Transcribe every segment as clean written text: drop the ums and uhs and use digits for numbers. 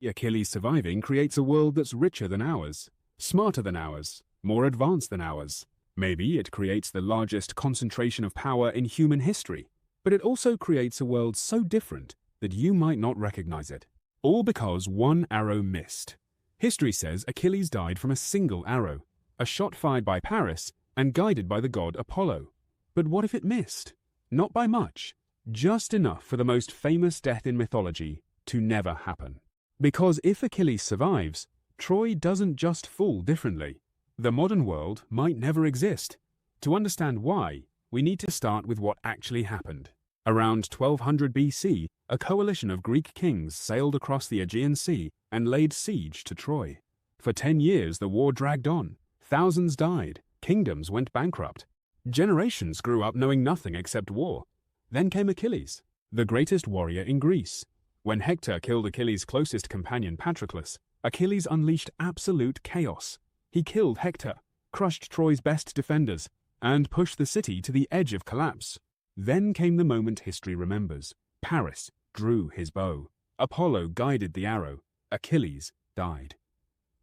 Achilles surviving creates a world that's richer than ours, smarter than ours, more advanced than ours. Maybe it creates the largest concentration of power in human history, but it also creates a world so different that you might not recognize it. All because one arrow missed. History says Achilles died from a single arrow, a shot fired by Paris and guided by the god Apollo. But what if it missed? Not by much, just enough for the most famous death in mythology to never happen. Because if Achilles survives, Troy doesn't just fall differently. The modern world might never exist. To understand why, we need to start with what actually happened. Around 1200 BC, a coalition of Greek kings sailed across the Aegean Sea and laid siege to Troy. For 10 years the war dragged on. Thousands died, kingdoms went bankrupt. Generations grew up knowing nothing except war. Then came Achilles, the greatest warrior in Greece. When Hector killed Achilles' closest companion Patroclus, Achilles unleashed absolute chaos. He killed Hector, crushed Troy's best defenders, and pushed the city to the edge of collapse. Then came the moment history remembers. Paris drew his bow. Apollo guided the arrow. Achilles died.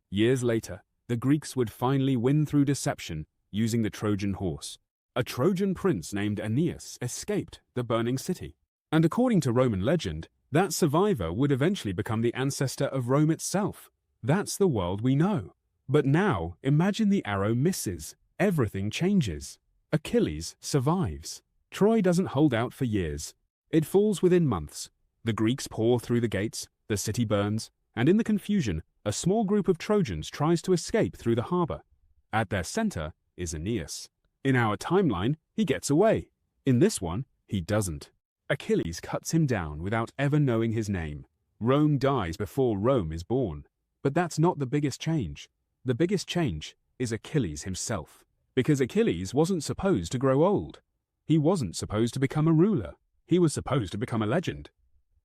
Years later, the Greeks would finally win through deception using the Trojan horse. A Trojan prince named Aeneas escaped the burning city. And according to Roman legend, that survivor would eventually become the ancestor of Rome itself. That's the world we know. But now, imagine the arrow misses. Everything changes. Achilles survives. Troy doesn't hold out for years. It falls within months. The Greeks pour through the gates, the city burns, and in the confusion, a small group of Trojans tries to escape through the harbor. At their center is Aeneas. In our timeline, he gets away. In this one, he doesn't. Achilles cuts him down without ever knowing his name. Rome dies before Rome is born. But that's not the biggest change. The biggest change is Achilles himself. Because Achilles wasn't supposed to grow old. He wasn't supposed to become a ruler. He was supposed to become a legend.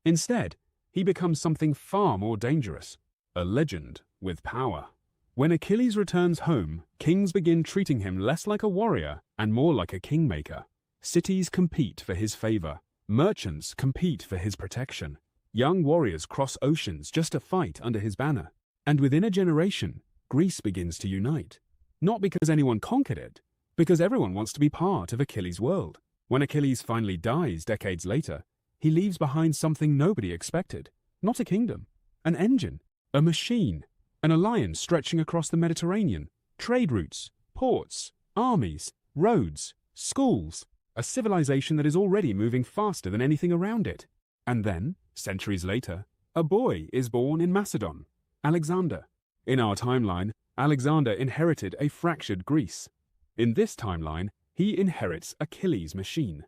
Instead, he becomes something far more dangerous. A legend with power. When Achilles returns home, kings begin treating him less like a warrior and more like a kingmaker. Cities compete for his favor. Merchants compete for his protection. Young warriors cross oceans just to fight under his banner. And within a generation, Greece begins to unite. Not because anyone conquered it, because everyone wants to be part of Achilles' world. When Achilles finally dies decades later, he leaves behind something nobody expected. Not a kingdom, an engine, a machine, an alliance stretching across the Mediterranean, trade routes, ports, armies, roads, schools, a civilization that is already moving faster than anything around it. And then, centuries later, a boy is born in Macedon, Alexander. In our timeline, Alexander inherited a fractured Greece. In this timeline, he inherits Achilles' machine.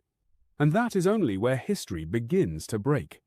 And that is only where history begins to break.